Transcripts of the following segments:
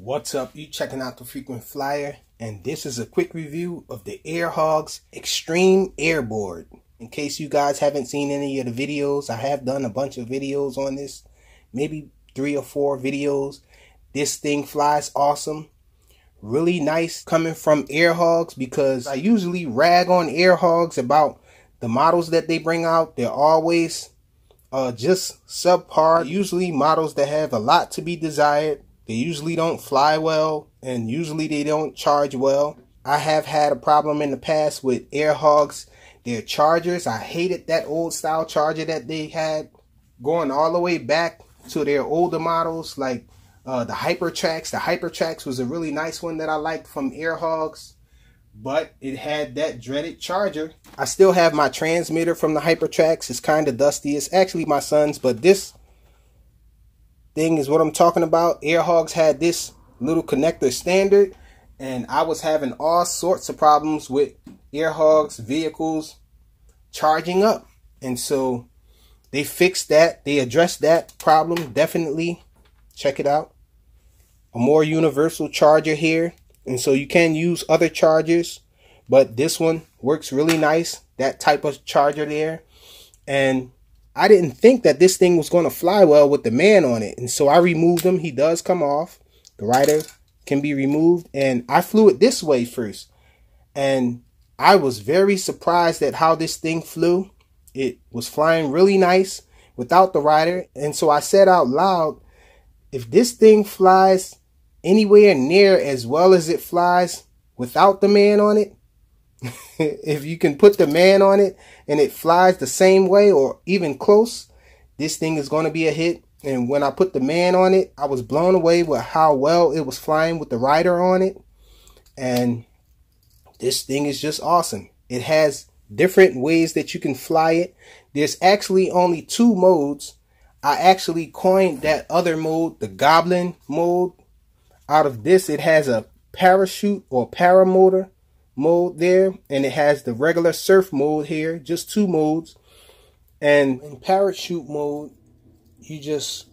What's up? You checking out the Frequent Flyer, and this is a quick review of the Hogs Extreme Airboard. In case you guys haven't seen any of the videos, I have done a bunch of videos on this, maybe 3 or 4 videos. This thing flies awesome. Really nice coming from Hogs, because I usually rag on Hogs about the models that they bring out. They're always just subpar. Usually models that have a lot to be desired. They usually don't fly well, and usually they don't charge well. I have had a problem in the past with Hogs, their chargers. I hated that old style charger that they had, going all the way back to their older models, like the Hypertrax. The Hypertrax was a really nice one that I liked from Hogs, but it had that dreaded charger. I still have my transmitter from the Hypertrax. It's kind of dusty. It's actually my son's, but this thing is what I'm talking about. Hogs had this little connector standard, and I was having all sorts of problems with Hogs vehicles charging up, and so they fixed that. They addressed that problem. Definitely check it out. A more universal charger here, and so you can use other chargers, but this one works really nice, that type of charger there. And I didn't think that this thing was going to fly well with the man on it, and so I removed him. He does come off. The rider can be removed, and I flew it this way first, and I was very surprised at how this thing flew. It was flying really nice without the rider, and so I said out loud, if this thing flies anywhere near as well as it flies without the man on it, if you can put the man on it and it flies the same way or even close, this thing is going to be a hit. And when I put the man on it, I was blown away with how well it was flying with the rider on it. And this thing is just awesome. It has different ways that you can fly it. There's actually only 2 modes. I actually coined that other mode, the Goblin mode. Out of this, it has a parachute or paramotor mode there, and it has the regular surf mode here. Just 2 modes. And in parachute mode, you just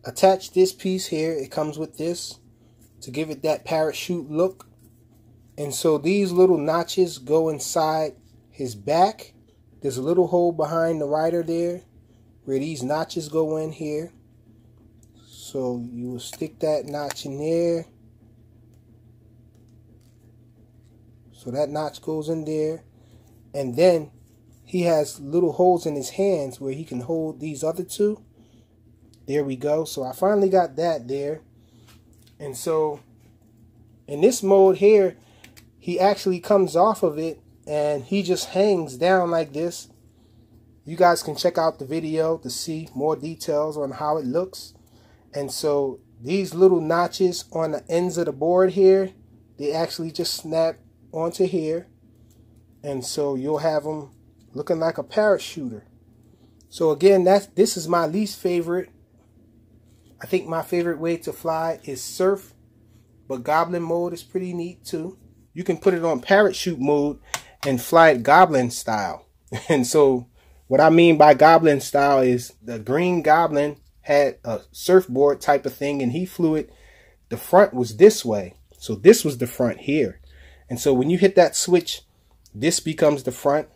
attach this piece here. It comes with this to give it that parachute look. And so these little notches go inside his back. There's a little hole behind the rider there where these notches go in here. So you will stick that notch in there. So that notch goes in there. And then he has little holes in his hands where he can hold these other 2. There we go. So I finally got that there. And so in this mode here, he actually comes off of it and he just hangs down like this. You guys can check out the video to see more details on how it looks. And so these little notches on the ends of the board here, they actually just snap onto here. And so you'll have them looking like a parachuter. So again, this is my least favorite. I think my favorite way to fly is surf, but Goblin mode is pretty neat too. You can put it on parachute mode and fly it Goblin style. And so what I mean by Goblin style is the Green Goblin had a surfboard type of thing, and he flew it. The front was this way, so this was the front here. And so when you hit that switch, this becomes the front,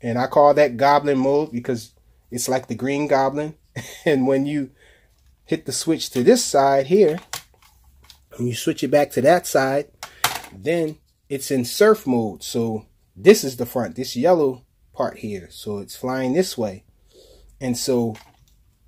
and I call that Goblin mode because it's like the Green Goblin. And when you hit the switch to this side here, and you switch it back to that side, then it's in surf mode. So this is the front, this yellow part here, so it's flying this way. And so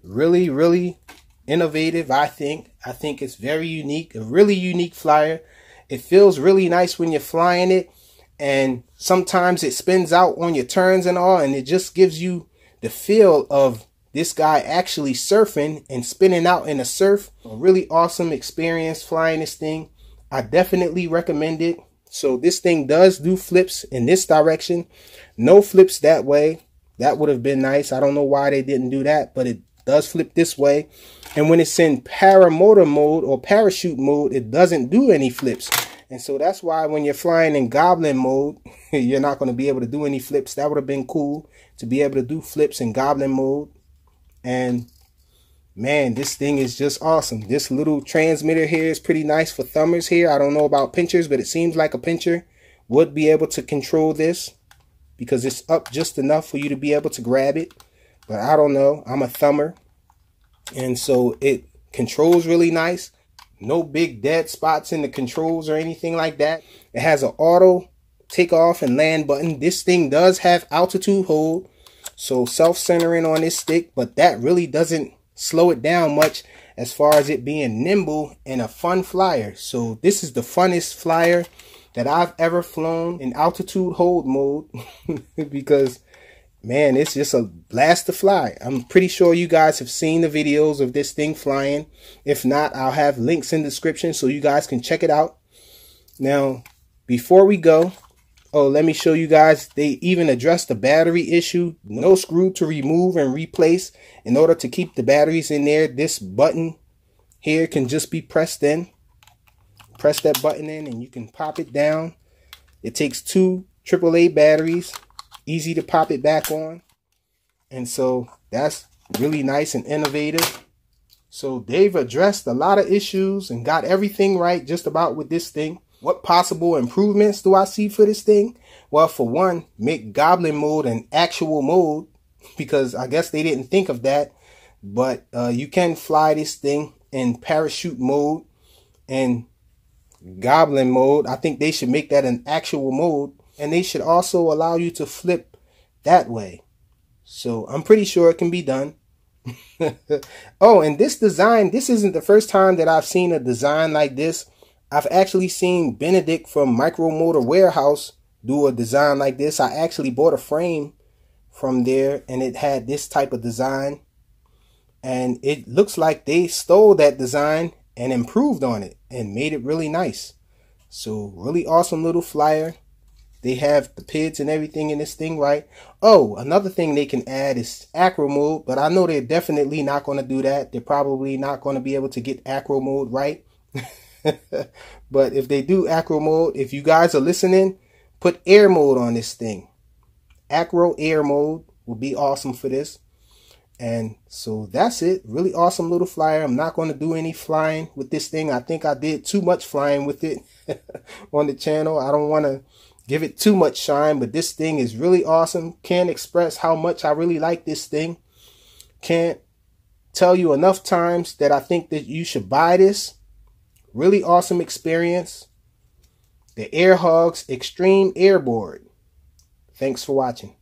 really innovative. I think it's very unique, a really unique flyer. It feels really nice when you're flying it, and sometimes it spins out on your turns and all, and it just gives you the feel of this guy actually surfing and spinning out in the surf. A really awesome experience flying this thing. I definitely recommend it. So this thing does do flips in this direction, no flips that way. That would have been nice. I don't know why they didn't do that, but it does flip this way. And when it's in paramotor mode or parachute mode, it doesn't do any flips. And so that's why when you're flying in Goblin mode, you're not going to be able to do any flips. That would have been cool to be able to do flips in Goblin mode. And Man, this thing is just awesome. This little transmitter here is pretty nice for thumbers here. I don't know about pinchers, but it seems like a pincher would be able to control this because it's up just enough for you to be able to grab it. But I don't know. I'm a thumber. And so it controls really nice. No big dead spots in the controls or anything like that. It has an auto takeoff and land button. This thing does have altitude hold, so self-centering on this stick, but that really doesn't slow it down much as far as it being nimble and a fun flyer. So this is the funnest flyer that I've ever flown in altitude hold mode because man, it's just a blast to fly. I'm pretty sure you guys have seen the videos of this thing flying. If not, I'll have links in the description so you guys can check it out. Now, before we go, let me show you guys, they even addressed the battery issue. No screw to remove and replace. In order to keep the batteries in there, this button here can just be pressed in. Press that button in and you can pop it down. It takes 2 AAA batteries. Easy to pop it back on. And so that's really nice and innovative. So they've addressed a lot of issues and got everything right just about with this thing. What possible improvements do I see for this thing? Well, for one, make goblin mode an actual mode, because I guess they didn't think of that. But you can fly this thing in parachute mode and goblin mode. I think they should make that an actual mode. And they should also allow you to flip that way. So I'm pretty sure it can be done. Oh, and this design, this isn't the first time that I've seen a design like this. I've actually seen Benedict from Micromotor Warehouse do a design like this. I actually bought a frame from there and it had this type of design. And it looks like they stole that design and improved on it and made it really nice. So really awesome little flyer. They have the PIDs and everything in this thing, right? Oh, another thing they can add is acro mode, but I know they're definitely not going to do that. They're probably not going to be able to get acro mode right. But if they do acro mode, if you guys are listening, put air mode on this thing. Acro air mode will be awesome for this. And so that's it. Really awesome little flyer. I'm not going to do any flying with this thing. I think I did too much flying with it on the channel. I don't want to give it too much shine, but this thing is really awesome. Can't express how much I really like this thing. Can't tell you enough times that I think that you should buy this. Really awesome experience. The Hogs Extreme Airboard. Thanks for watching.